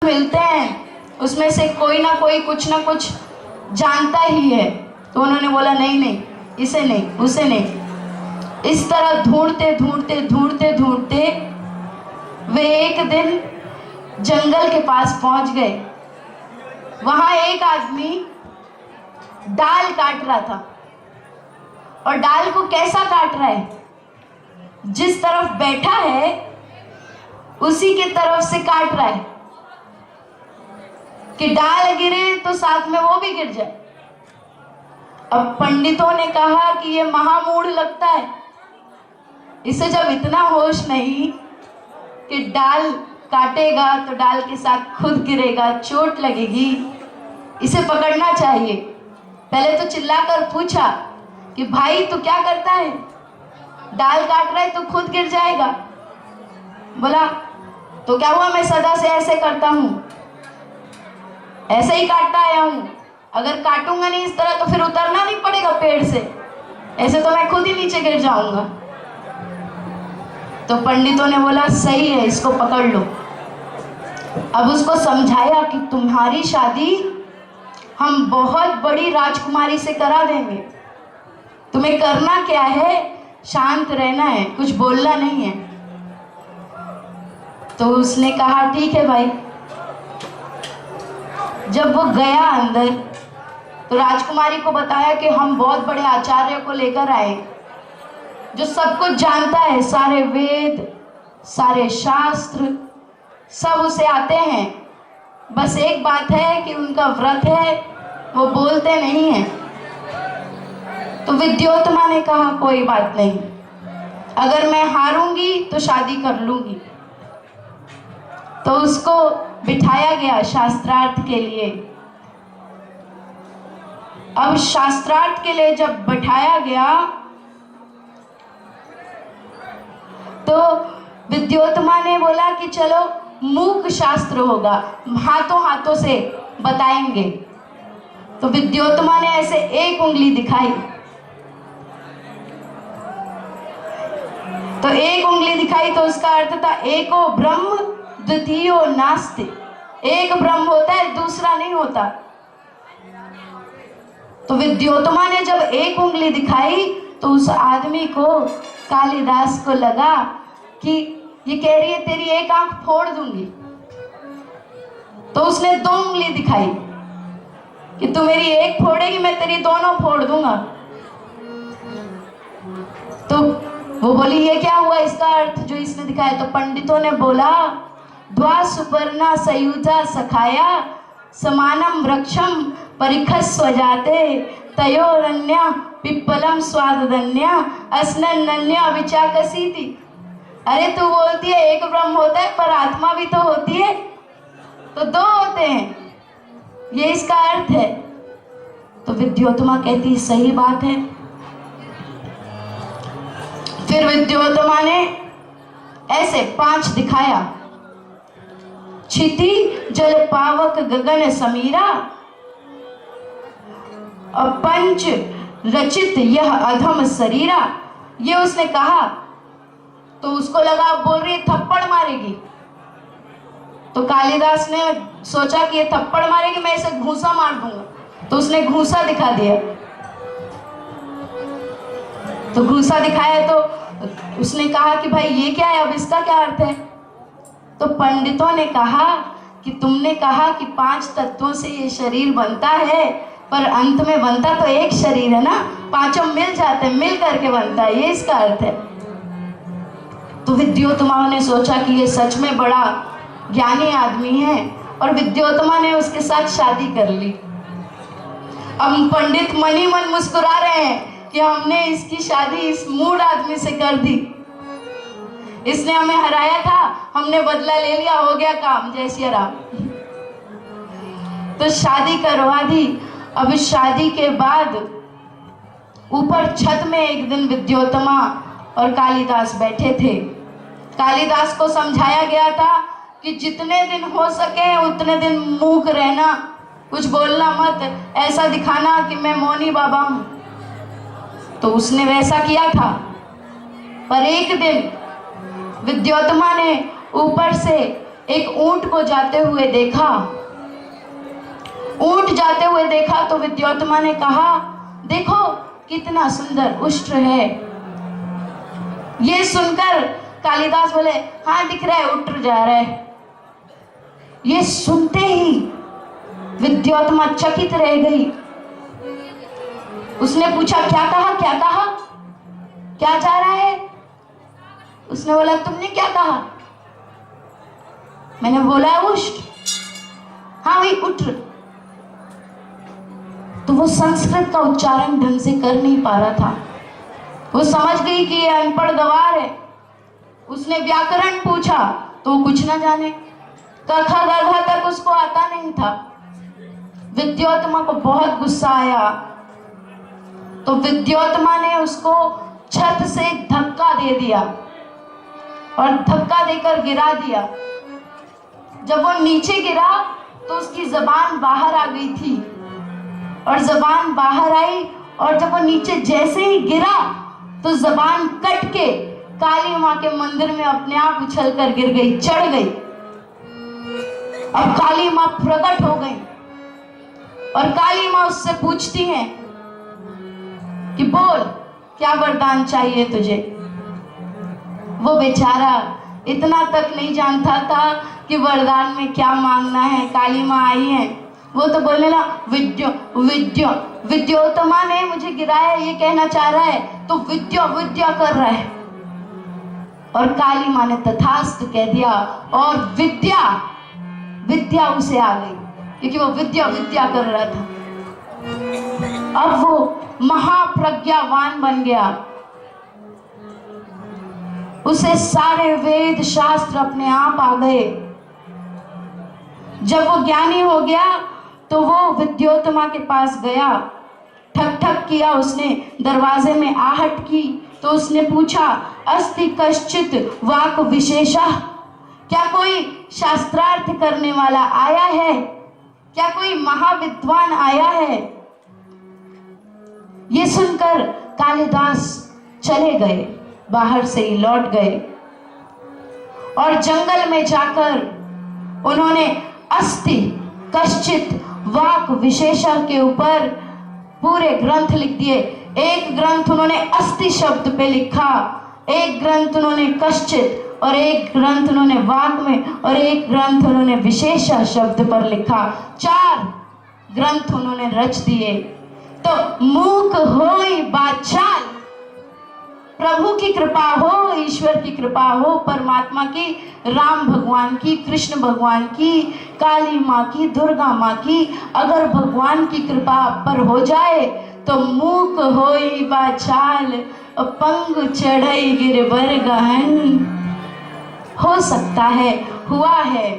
मिलते हैं उसमें से कोई ना कोई कुछ ना कुछ जानता ही है। तो उन्होंने बोला नहीं नहीं, इसे नहीं, उसे नहीं। इस तरह ढूंढते ढूंढते ढूंढते ढूंढते वे एक दिन जंगल के पास पहुंच गए। वहां एक आदमी डाल काट रहा था, और डाल को कैसा काट रहा है, जिस तरफ बैठा है उसी की तरफ से काट रहा है कि डाल गिरे तो साथ में वो भी गिर जाए। अब पंडितों ने कहा कि ये महामूढ़ लगता है, इसे जब इतना होश नहीं कि डाल काटेगा तो डाल के साथ खुद गिरेगा, चोट लगेगी, इसे पकड़ना चाहिए। पहले तो चिल्लाकर पूछा कि भाई तू क्या करता है, डाल काट रहा है तो खुद गिर जाएगा। बोला तो क्या हुआ, मैं सदा से ऐसे करता हूं, ऐसे ही काटता आया हूं, अगर काटूंगा नहीं इस तरह तो फिर उतरना नहीं पड़ेगा पेड़ से, ऐसे तो मैं खुद ही नीचे गिर जाऊंगा। तो पंडितों ने बोला सही है, इसको पकड़ लो। अब उसको समझाया कि तुम्हारी शादी हम बहुत बड़ी राजकुमारी से करा देंगे, तुम्हें करना क्या है, शांत रहना है, कुछ बोलना नहीं है। तो उसने कहा ठीक है भाई। जब वो गया अंदर तो राजकुमारी को बताया कि हम बहुत बड़े आचार्य को लेकर आए जो सब कुछ जानता है, सारे वेद, सारे शास्त्र सब उसे आते हैं, बस एक बात है कि उनका व्रत है, वो बोलते नहीं हैं। तो विद्योत्तमा ने कहा कोई बात नहीं, अगर मैं हारूंगी तो शादी कर लूंगी। तो उसको बिठाया गया शास्त्रार्थ के लिए। अब शास्त्रार्थ के लिए जब बिठाया गया तो विद्योत्तमा ने बोला कि चलो मूक शास्त्र होगा, हाथों हाथों से बताएंगे। तो विद्योत्तमा ने ऐसे एक उंगली दिखाई, तो एक उंगली दिखाई तो उसका अर्थ था एको ब्रह्म द्वितीयो नास्ति, एक ब्रह्म होता है दूसरा नहीं होता। तो विद्योत्तमा ने जब एक उंगली दिखाई तो उस आदमी को, कालिदास को लगा कि ये कह रही है तेरी एक आंख फोड़ दूंगी। तो उसने दो उंगली दिखाई कि तू मेरी एक फोड़ेगी, मैं तेरी दोनों फोड़ दूंगा। तो वो बोली ये क्या हुआ, इसका अर्थ जो इसने दिखाया। तो पंडितों ने बोला द्वा सुपर्णा सयुजा सखाया समानम वृक्षम परिखस्व जाते तयोरन्या पिप्पलम स्वादधन्या अस्नन्या विचाकसीति। अरे तू बोलती है एक ब्रह्म होता है, पर आत्मा भी तो होती है, तो दो होते हैं, ये इसका अर्थ है। तो विद्योत्तमा कहती सही बात है। फिर विद्योत्तमा ने ऐसे 5 दिखाया, क्षिति जल पावक गगन समीरा और पंच रचित यह अधम शरीरा। ये उसने कहा तो उसको लगा बोल रही थप्पड़ मारेगी। तो कालिदास ने सोचा कि ये थप्पड़ मारेगी, मैं इसे घूंसा मार दूंगा। तो उसने घूंसा दिखा दिया। तो घूंसा दिखाया तो उसने कहा कि भाई ये क्या है, अब इसका क्या अर्थ है। तो पंडितों ने कहा कि तुमने कहा कि 5 तत्वों से ये शरीर बनता है, पर अंत में बनता तो एक शरीर है ना, पांचों मिल जाते, मिल करके बनता है, ये इसका अर्थ है। तो विद्योत्तमा ने सोचा कि ये सच में बड़ा ज्ञानी आदमी है, और विद्योत्तमा ने उसके साथ शादी कर ली। अब पंडित मन ही मन मुस्कुरा रहे हैं कि हमने इसकी शादी इस मूढ़ आदमी से कर दी, इसने हमें हराया था, हमने बदला ले लिया, हो गया काम, जय श्री राम। तो शादी करवा दी। अब इस शादी के बाद ऊपर छत में एक दिन विद्योत्तमा और कालिदास बैठे थे। कालिदास को समझाया गया था कि जितने दिन हो सके उतने दिन मूक रहना, कुछ बोलना मत, ऐसा दिखाना कि मैं मौनी बाबा हूं। तो उसने वैसा किया था। पर एक दिन विद्योत्तमा ने ऊपर से एक ऊंट को जाते हुए देखा। ऊंट जाते हुए देखा तो विद्योत्तमा ने कहा, देखो कितना सुंदर उष्ट्र है। ये सुनकर कालिदास बोले, हाँ दिख रहा है, उष्ट्र जा रहा है। ये सुनते ही विद्योत्तमा चकित रह गई। उसने पूछा, क्या कहा, क्या कहा, क्या जा रहा है? उसने बोला, तुमने क्या कहा? मैंने बोला उष्ट्र। हाँ वही उष्ट्र। तो वो संस्कृत का उच्चारण ढंग से कर नहीं पा रहा था। वो समझ गई कि ये अनपढ़ गवार है। उसने व्याकरण पूछा तो वो कुछ ना जाने, कखा गघा तक उसको आता नहीं था। विद्योत्तमा को बहुत गुस्सा आया तो विद्योत्तमा ने उसको छत से धक्का दे दिया और धक्का देकर गिरा दिया। जब वो नीचे गिरा तो उसकी जबान बाहर आ गई थी और जबान बाहर आई, और जब वो नीचे जैसे ही गिरा तो जबान कट के काली माँ के मंदिर में अपने आप उछल कर गिर गई, चढ़ गई। अब काली माँ प्रकट हो गई और काली माँ उससे पूछती हैं कि बोल, क्या वरदान चाहिए तुझे? वो बेचारा इतना तक नहीं जानता था कि वरदान में क्या मांगना है। काली माँ आई है, वो तो बोले ना, विद्योत्तमा ने मुझे गिराया, ये कहना चाह रहा है, तो विद्या विद्या कर रहा है। और काली माँ ने तथास्तु कह दिया और विद्या विद्या उसे आ गई, क्योंकि वो विद्या विद्या कर रहा था। अब वो महाप्रज्ञावान बन गया। उसे सारे वेद शास्त्र अपने आप आ गए। जब वो ज्ञानी हो गया तो वो विद्योत्तमा के पास गया, ठक ठक किया उसने, दरवाजे में आहट की तो उसने पूछा, अस्ति कश्चित वाक विशेषः, क्या कोई शास्त्रार्थ करने वाला आया है? क्या कोई महाविद्वान आया है? ये सुनकर कालिदास चले गए, बाहर से ही लौट गए और जंगल में जाकर उन्होंने अस्ति कश्चित वाक विशेषः के ऊपर पूरे ग्रंथ लिख दिए। एक ग्रंथ उन्होंने अस्ति शब्द पे लिखा, एक ग्रंथ उन्होंने कश्चित, और एक ग्रंथ उन्होंने वाक में, और एक ग्रंथ उन्होंने विशेष शब्द पर लिखा। 4 ग्रंथ उन्होंने रच दिए। तो मूक होई बाचाल, प्रभु की कृपा हो, ईश्वर की कृपा हो, परमात्मा की, राम भगवान की, कृष्ण भगवान की, काली माँ की, दुर्गा माँ की, अगर भगवान की कृपा आप पर हो जाए तो मूक होई बाचाल, पंग चढ़ई गिरबर गहन। हो सकता है, हुआ है।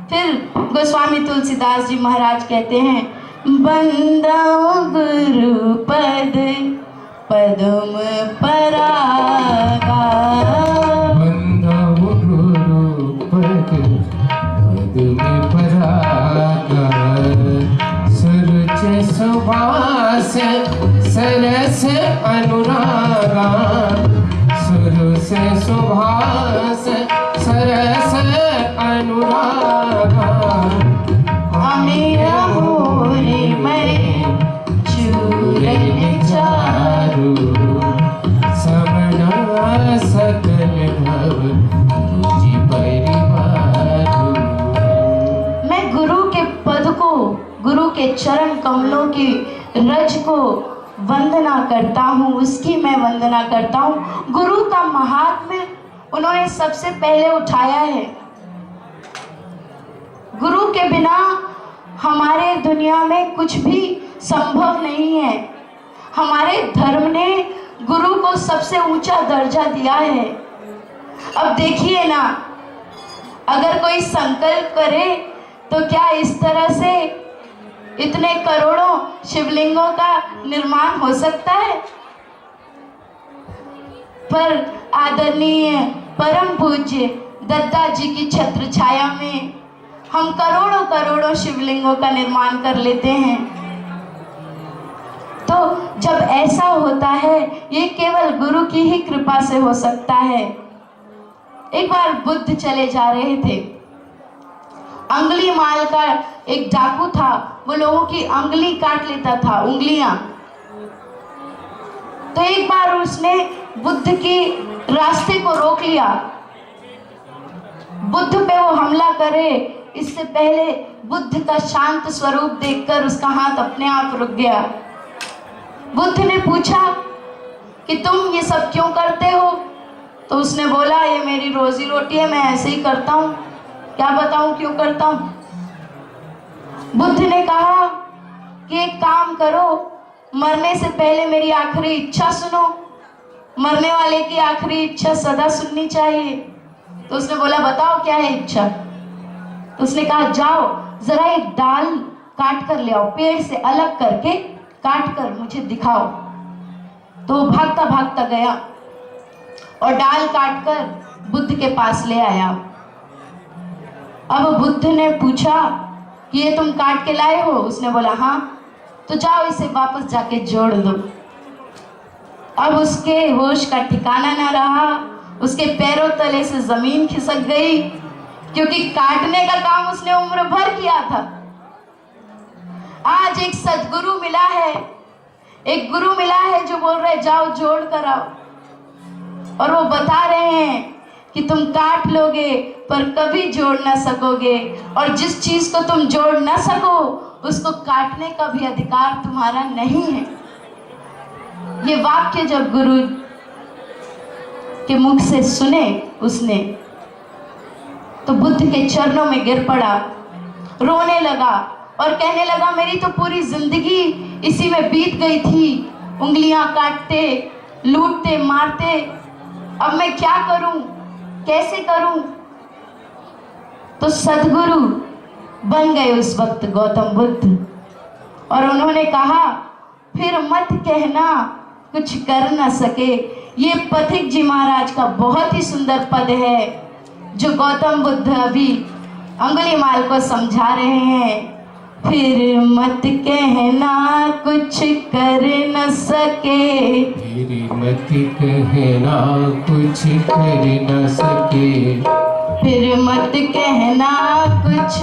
फिर गोस्वामी तुलसीदास जी महाराज कहते हैं, बंदा गुरु पद पद्म परागा, बंदा गुरु पद पद्म परागा, सुरुचि सुभाष सरस अनुरागा, सुरुच सुभाष सरस अनुरागा, अमीर मोरे मरे चूरन चारू, समना सकल भव तुझी परिवारू। मैं गुरु के पद को, गुरु के चरण कमलों की रज को वंदना करता हूँ, उसकी मैं वंदना करता हूँ। गुरु का महात्म्य उन्होंने सबसे पहले उठाया है। गुरु के बिना हमारे दुनिया में कुछ भी संभव नहीं है। हमारे धर्म ने गुरु को सबसे ऊंचा दर्जा दिया है। अब देखिए ना, अगर कोई संकल्प करे तो क्या इस तरह से इतने करोड़ों शिवलिंगों का निर्माण हो सकता है? पर आदरणीय परम पूज्य दत्ता जी की छत्र छाया में हम करोड़ों करोड़ों शिवलिंगों का निर्माण कर लेते हैं। तो जब ऐसा होता है, ये केवल गुरु की ही कृपा से हो सकता है। एक बार बुद्ध चले जा रहे थे अंगुली माल का एक डाकू था, वो लोगों की अंगुली काट लेता था, उंगलियां। तो एक बार उसने बुद्ध के रास्ते को रोक लिया। बुद्ध पे वो हमला करे इससे पहले बुद्ध का शांत स्वरूप देखकर उसका हाथ अपने आप रुक गया। बुद्ध ने पूछा कि तुम ये सब क्यों करते हो? तो उसने बोला, ये मेरी रोजी रोटी है, मैं ऐसे ही करता हूँ, क्या बताऊं क्यों करता हूँ। बुद्ध ने कहा कि एक काम करो, मरने से पहले मेरी आखिरी इच्छा सुनो, मरने वाले की आखिरी इच्छा सदा सुननी चाहिए। तो उसने बोला, बताओ क्या है इच्छा? तो उसने कहा, जाओ जरा एक डाल काट कर ले आओ, पेड़ से अलग करके काट कर मुझे दिखाओ। तो वो भागता भागता गया और डाल काट कर बुद्ध के पास ले आया। अब बुद्ध ने पूछा कि ये तुम काट के लाए हो? उसने बोला, हाँ। तो जाओ इसे वापस जाके जोड़ दो। अब उसके होश का ठिकाना न रहा, उसके पैरों तले से जमीन खिसक गई, क्योंकि काटने का काम उसने उम्र भर किया था। आज एक सद्गुरु मिला है, एक गुरु मिला है जो बोल रहे जाओ जोड़ कर आओ, और वो बता रहे हैं कि तुम काट लोगे पर कभी जोड़ ना सकोगे, और जिस चीज को तुम जोड़ ना सको उसको काटने का भी अधिकार तुम्हारा नहीं है। ये वाक्य जब गुरु के मुख से सुने उसने, तो बुद्ध के चरणों में गिर पड़ा, रोने लगा और कहने लगा, मेरी तो पूरी जिंदगी इसी में बीत गई थी, उंगलियां काटते, लूटते, मारते, अब मैं क्या करूं, कैसे करूं? तो सद्गुरु बन गए उस वक्त गौतम बुद्ध, और उन्होंने कहा, फिर मत कहना कुछ कर न सके। ये पथिक जी महाराज का बहुत ही सुंदर पद है जो गौतम बुद्ध अभी अंगुलीमाल को समझा रहे हैं। फिर मत कहना कुछ कर न सके, फिर मत कहना कुछ कर न सके, फिर मत कहना कुछ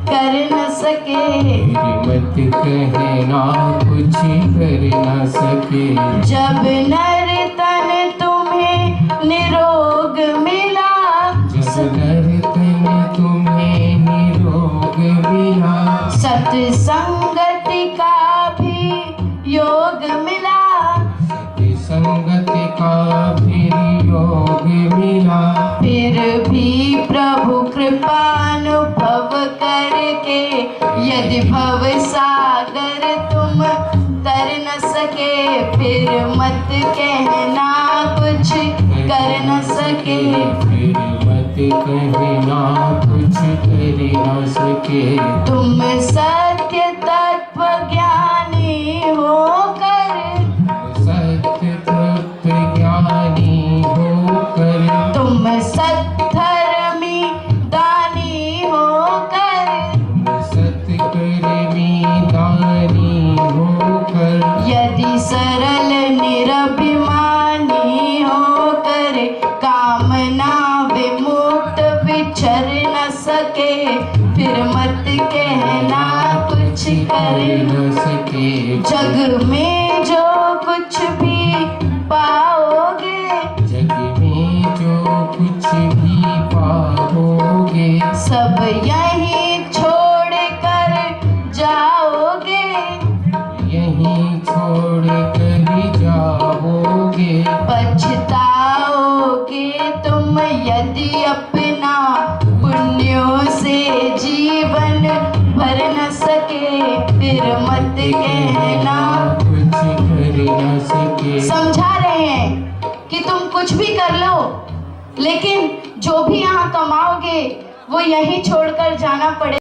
कर न सके, फिर मत कहना कुछ कर न सके। जब नर तन तुम्हें निरोग मिला, जब नर तन तुम्हें निरोग मिला, सत्संगति का भी योग मिला, सत्संगति का भी योग मिला, फिर भी प्रभु कृपानुभव करके यदि भव सागर तुम तर न सके, फिर मत कहना कुछ कर न सके, फिर मत कहना कुछ कर न सके। तुम सत्य तत्व ज्ञानी होकर, सत्य तत्व ज्ञानी होकर, तुम सत्धर्मी दानी होकर, सत्कर्मी दानी होकर, यदि सरल निरभिमानी होकर कामना विमुक्त विचर न सके, फिर मत कहना कुछ कर न सके। जग में जो कुछ भी पाओगे, जग में जो कुछ भी पाओगे, सब यहीं छोड़ कर जाओगे, यहीं छोड़ कर जाओगे। पछताओगे तुम यदि अपना पुण्यों से जीवन भर न सके, फिर मत कहना कुछ कर न सके। समझा रहे हैं कि तुम कुछ भी कर लो, लेकिन जो भी यहाँ कमाओगे वो यहीं छोड़कर जाना पड़ेगा।